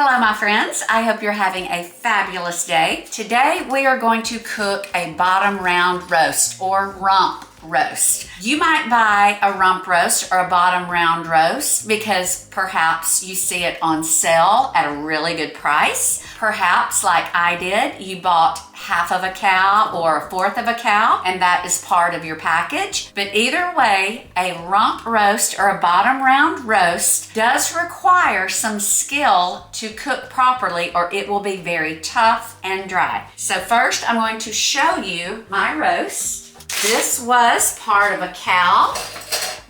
Hello my friends, I hope you're having a fabulous day. Today we are going to cook a bottom round roast or rump roast. You might buy a rump roast or a bottom round roast because perhaps you see it on sale at a really good price. Perhaps, like I did, you bought half of a cow or a fourth of a cow and that is part of your package. But either way, a rump roast or a bottom round roast does require some skill to cook properly or it will be very tough and dry. So first I'm going to show you my roast. This was part of a cow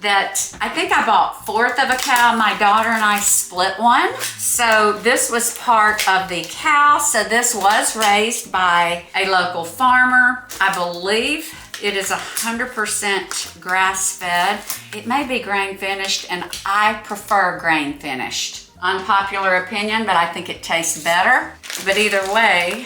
that I think I bought fourth of a cow. My daughter and I split one. So this was part of the cow. So this was raised by a local farmer. I believe it is 100% grass-fed. It may be grain finished and I prefer grain finished. Unpopular opinion, but I think it tastes better. But either way,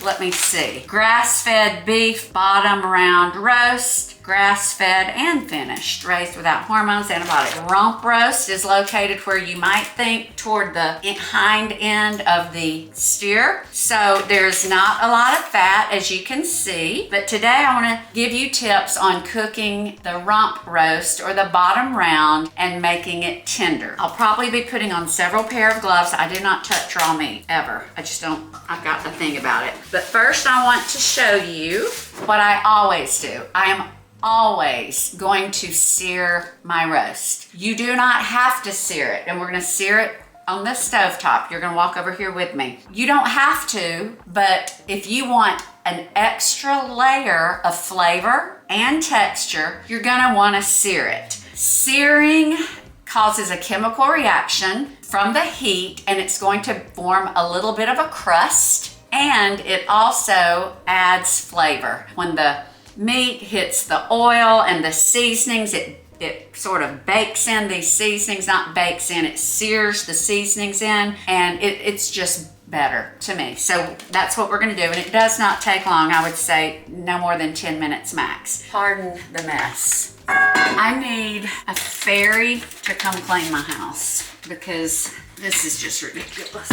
let me see. Grass-fed beef, bottom round roast, grass-fed and finished, raised without hormones, antibiotics. Rump roast is located where you might think toward the hind end of the steer. So there's not a lot of fat, as you can see. But today I want to give you tips on cooking the rump roast or the bottom round and making it tender. I'll probably be putting on several pair of gloves. I do not touch raw meat, ever. I just don't, I've got a thing about it. But first I want to show you what I always do. I am always going to sear my roast. You do not have to sear it, and we're gonna sear it on the stovetop. You're gonna walk over here with me. You don't have to, but if you want an extra layer of flavor and texture, you're gonna wanna sear it. Searing causes a chemical reaction from the heat, and it's going to form a little bit of a crust, and it also adds flavor. When the meat hits the oil and the seasonings, it sort of bakes in these seasonings, not bakes in, it sears the seasonings in, and it's just better to me. So that's what we're gonna do, and it does not take long. I would say no more than 10 minutes max. Pardon the mess. I need a fairy to come clean my house because this is just ridiculous.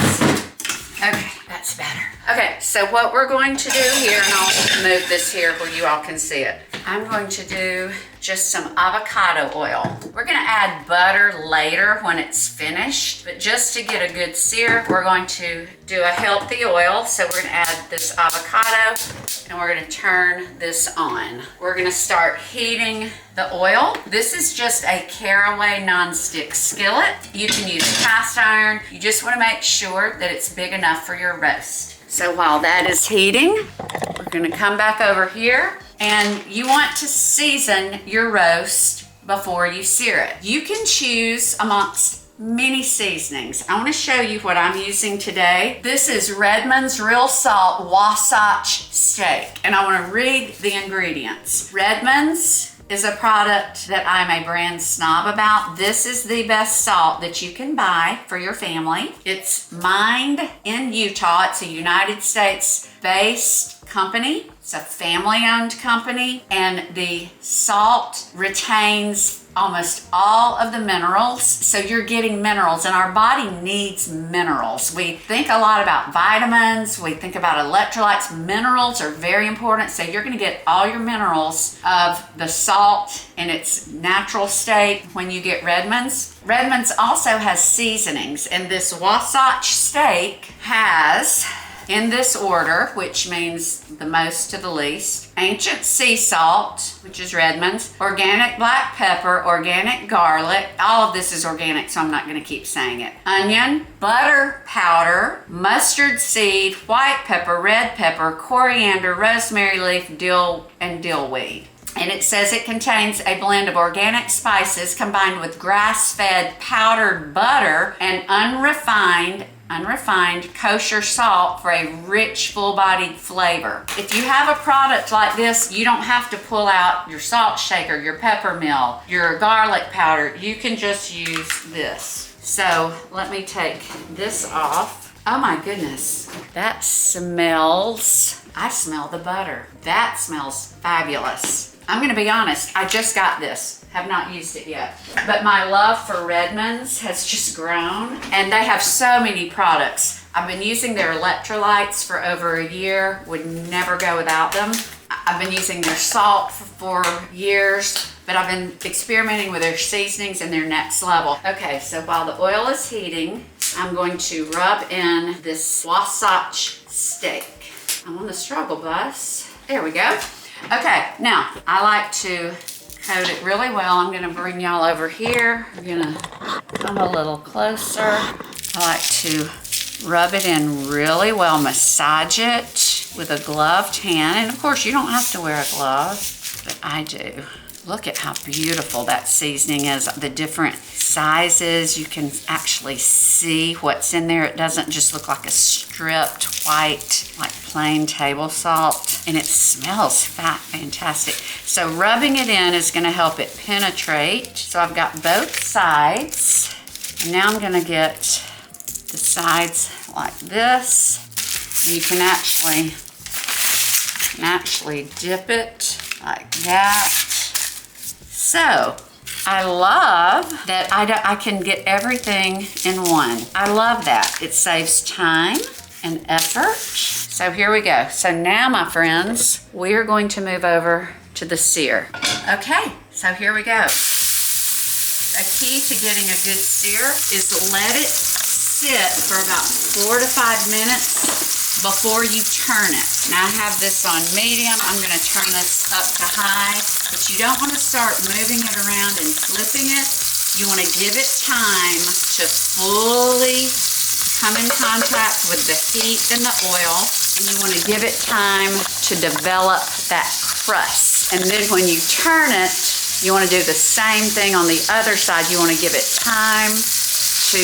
Okay, that's better. Okay, so what we're going to do here, and I'll move this here where you all can see it. I'm going to do just some avocado oil. We're gonna add butter later when it's finished, but just to get a good sear, we're going to do a healthy oil. So we're gonna add this avocado and we're gonna turn this on. We're gonna start heating the oil. This is just a caraway nonstick skillet. You can use cast iron. You just wanna make sure that it's big enough for your roast. So while that is heating, we're gonna come back over here. And you want to season your roast before you sear it. You can choose amongst many seasonings. I want to show you what I'm using today. This is Redmond's Real Salt Wasatch Steak, and I want to read the ingredients. Redmond's is a product that I'm a brand snob about. This is the best salt that you can buy for your family. It's mined in Utah. It's a United States-based company. It's a family-owned company, and the salt retains almost all of the minerals. So you're getting minerals, and our body needs minerals. We think a lot about vitamins, we think about electrolytes. Minerals are very important, so you're gonna get all your minerals of the salt in its natural state when you get Redmond's. Redmond's also has seasonings, and this Wasatch steak has, in this order, which means the most to the least, ancient sea salt, which is Redmond's, organic black pepper, organic garlic, all of this is organic, so I'm not gonna keep saying it, onion, butter powder, mustard seed, white pepper, red pepper, coriander, rosemary leaf, dill, and dillweed. And it says it contains a blend of organic spices combined with grass-fed powdered butter and unrefined kosher salt for a rich, full-bodied flavor. If you have a product like this, you don't have to pull out your salt shaker, your pepper mill, your garlic powder. You can just use this. So let me take this off. Oh my goodness, that smells, I smell the butter. That smells fabulous. I'm gonna be honest, I just got this. Have not used it yet. But my love for Redmond's has just grown, and they have so many products. I've been using their electrolytes for over a year, would never go without them. I've been using their salt for years, but I've been experimenting with their seasonings and their next level. Okay, so while the oil is heating, I'm going to rub in this Wasatch steak. I'm on the struggle bus. There we go. Okay, now I like to coat it really well. I'm gonna bring y'all over here. I'm gonna come a little closer. I like to rub it in really well, massage it with a gloved hand. And of course, you don't have to wear a glove, but I do. Look at how beautiful that seasoning is. The different sizes, you can actually see what's in there. It doesn't just look like a stripped white, like plain table salt. And it smells fantastic. So rubbing it in is gonna help it penetrate. So I've got both sides. And now I'm gonna get the sides like this. And you can actually dip it like that. So I love that I can get everything in one. I love that. It saves time and effort. So here we go. So now, my friends, we are going to move over to the sear. Okay, so here we go. A key to getting a good sear is to let it sit for about 4 to 5 minutes before you turn it. Now I have this on medium. I'm gonna turn this up to high, but you don't wanna start moving it around and flipping it. You wanna give it time to fully come in contact with the heat and the oil, and you wanna give it time to develop that crust. And then when you turn it, you wanna do the same thing on the other side. You wanna give it time to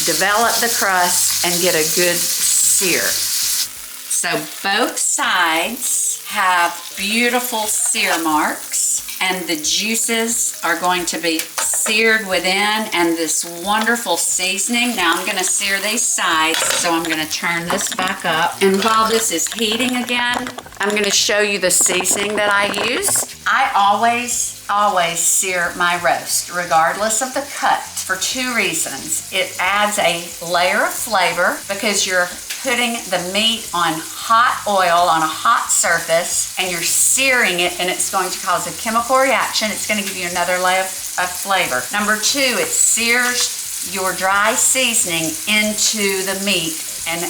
develop the crust and get a good sear. So both sides have beautiful sear marks, and the juices are going to be seared within, and this wonderful seasoning. Now I'm gonna sear these sides, so I'm gonna turn this back up. And while this is heating again, I'm gonna show you the seasoning that I use. I always sear my roast, regardless of the cut, for 2 reasons. It adds a layer of flavor because you're putting the meat on hot oil on a hot surface, and you're searing it, and it's going to cause a chemical reaction. It's going to give you another layer of flavor. Number 2, it sears your dry seasoning into the meat and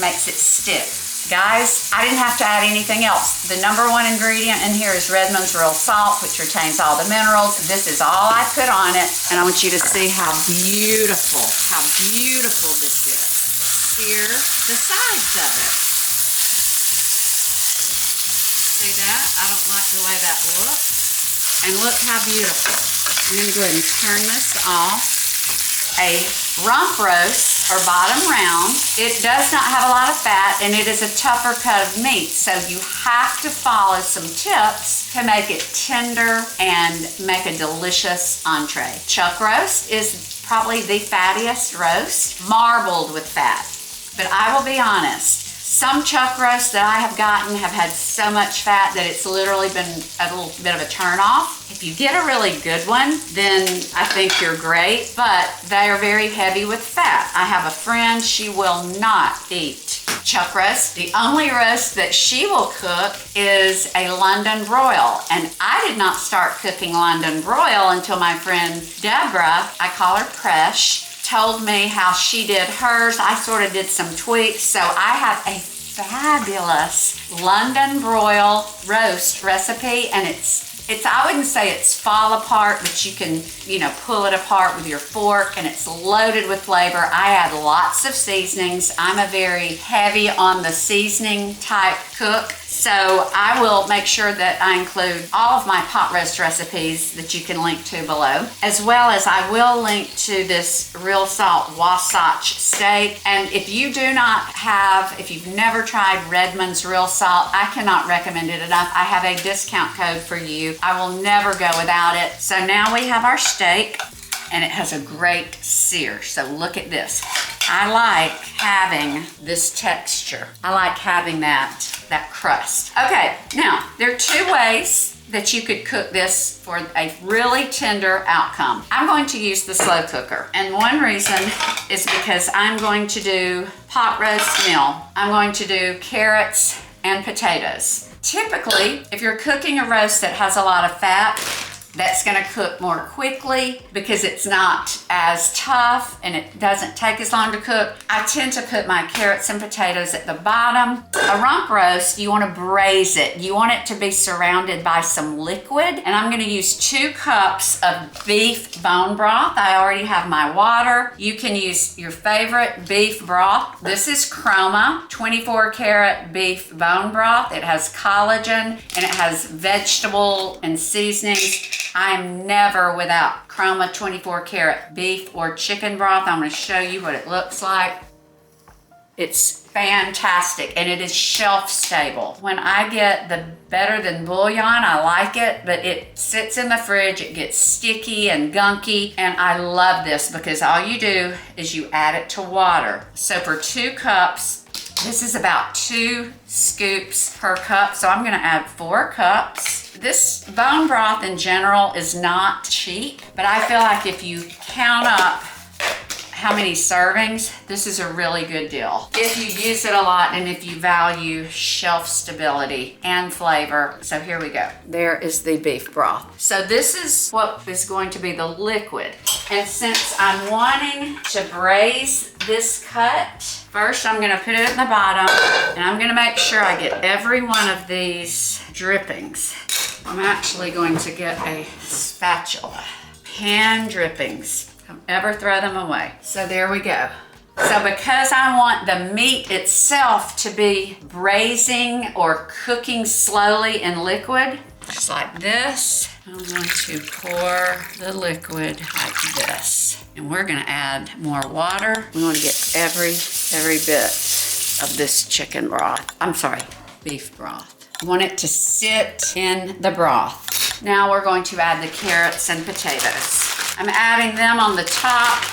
makes it stick. Guys, I didn't have to add anything else. The number 1 ingredient in here is Redmond's real salt, which retains all the minerals. This is all I put on it, and I want you to see how beautiful this is. Sear the sides of it. See that? I don't like the way that looks. And look how beautiful. I'm going to go ahead and turn this off. A rump roast, or bottom round, it does not have a lot of fat, and it is a tougher cut of meat, so you have to follow some tips to make it tender and make a delicious entree. Chuck roast is probably the fattiest roast, marbled with fat. But I will be honest, some chuck roasts that I have gotten have had so much fat that it's literally been a little bit of a turn off. If you get a really good one, then I think you're great, but they are very heavy with fat. I have a friend, she will not eat chuck roast. The only roast that she will cook is a London broil. And I did not start cooking London broil until my friend Deborah, I call her Presh, told me how she did hers. I sort of did some tweaks. So I have a fabulous London broil roast recipe, and it's I wouldn't say it's fall apart, but you can, pull it apart with your fork, and it's loaded with flavor. I add lots of seasonings. I'm a very heavy on the seasoning type cook. So I will make sure that I include all of my pot roast recipes that you can link to below, as well as I will link to this real salt Wasatch steak. And if you do not have, if you've never tried Redmond's real salt, I cannot recommend it enough. I have a discount code for you. I will never go without it. So now we have our steak, and it has a great sear. So look at this. I like having this texture. I like having that crust. Okay, now there are 2 ways that you could cook this for a really tender outcome. I'm going to use the slow cooker. And one reason is because I'm going to do pot roast meal. I'm going to do carrots and potatoes. Typically, if you're cooking a roast that has a lot of fat, that's gonna cook more quickly because it's not as tough and it doesn't take as long to cook. I tend to put my carrots and potatoes at the bottom. A rump roast, you wanna braise it. You want it to be surrounded by some liquid. And I'm gonna use 2 cups of beef bone broth. I already have my water. You can use your favorite beef broth. This is Chroma 24 karat beef bone broth. It has collagen and it has vegetable and seasonings. I'm never without Chroma 24 karat beef or chicken broth. I'm going to show you what it looks like. It's fantastic and it is shelf stable. When I get the better than bouillon, I like it, but it sits in the fridge, it gets sticky and gunky, and I love this because all you do is you add it to water. So for 2 cups, this is about 2 scoops per cup, so I'm gonna add 4 cups. This bone broth in general is not cheap, but I feel like if you count up how many servings, this is a really good deal. If you use it a lot and if you value shelf stability and flavor. So here we go. There is the beef broth. So this is what is going to be the liquid. And since I'm wanting to braise this cut, first I'm gonna put it in the bottom and I'm gonna make sure I get every one of these drippings. I'm actually going to get a spatula. Pan drippings. Don't ever throw them away. So there we go. So because I want the meat itself to be braising or cooking slowly in liquid, just like this, I'm going to pour the liquid like this. And we're gonna add more water. We want to get every bit of this chicken broth. I'm sorry, beef broth. I want it to sit in the broth. Now we're going to add the carrots and potatoes. I'm adding them on the top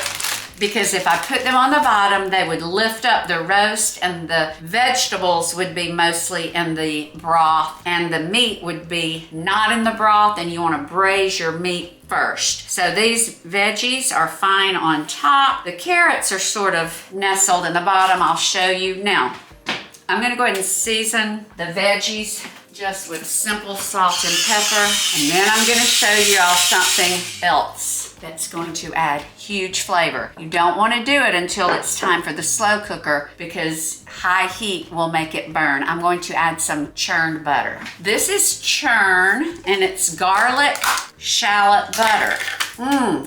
because if I put them on the bottom, they would lift up the roast and the vegetables would be mostly in the broth and the meat would be not in the broth, and you want to braise your meat first. So these veggies are fine on top. The carrots are sort of nestled in the bottom. I'll show you now. I'm gonna go ahead and season the veggies just with simple salt and pepper. And then I'm gonna show you all something else that's going to add huge flavor. You don't wanna do it until it's time for the slow cooker because high heat will make it burn. I'm going to add some churned butter. This is churn and it's garlic shallot butter.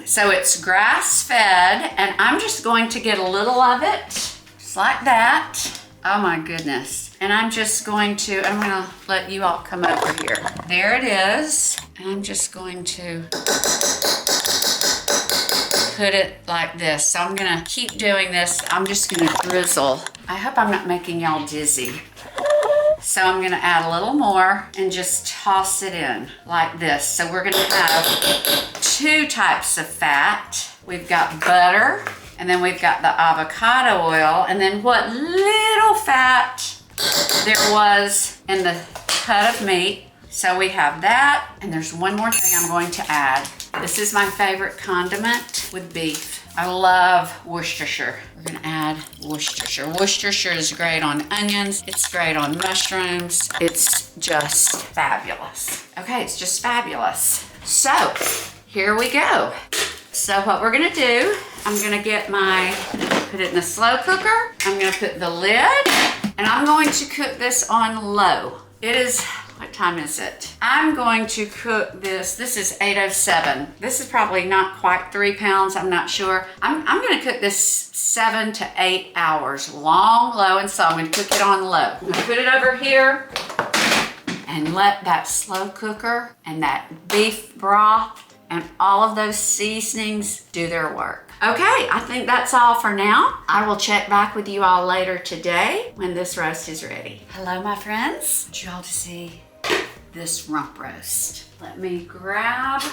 So it's grass fed and I'm just going to get a little of it, just like that. Oh my goodness. And I'm gonna let you all come over here. There it is. And I'm just going to put it like this. So I'm gonna keep doing this. I'm just gonna drizzle. I hope I'm not making y'all dizzy. So I'm gonna add a little more and just toss it in like this. So we're gonna have 2 types of fat. We've got butter, and then we've got the avocado oil, and then what little fat there was in the cut of meat. So we have that, and there's one more thing I'm going to add. This is my favorite condiment with beef. I love Worcestershire. We're gonna add Worcestershire. Worcestershire is great on onions. It's great on mushrooms. It's just fabulous. Okay, it's just fabulous. So here we go. So what we're gonna do, I'm gonna put it in the slow cooker. I'm gonna put the lid, and I'm going to cook this on low. It is, what time is it? I'm going to cook this is 8:07. This is probably not quite 3 pounds, I'm not sure. I'm gonna cook this 7 to 8 hours, long, low, and slow. I'm gonna cook it on low. I'm gonna put it over here and let that slow cooker and that beef broth and all of those seasonings do their work. Okay, I think that's all for now. I will check back with you all later today when this roast is ready. Hello, my friends. I want you all to see this rump roast. Let me grab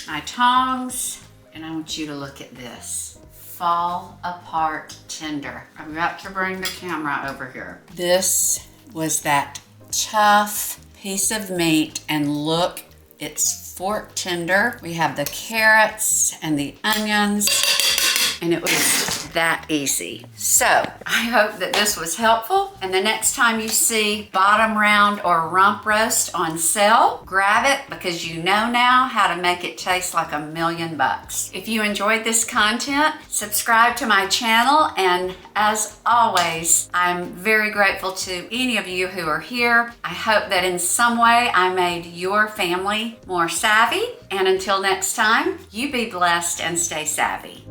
my tongs and I want you to look at this. Fall apart tender. I've got to bring the camera over here. This was that tough piece of meat, and look It's fork tender. We have the carrots and the onions, and it was that easy. So I hope that this was helpful, and the next time you see bottom round or rump roast on sale, grab it, because you know now how to make it taste like $1,000,000. If you enjoyed this content, subscribe to my channel, and as always, I'm very grateful to any of you who are here. I hope that in some way I made your family more savvy, and until next time, you be blessed and stay savvy.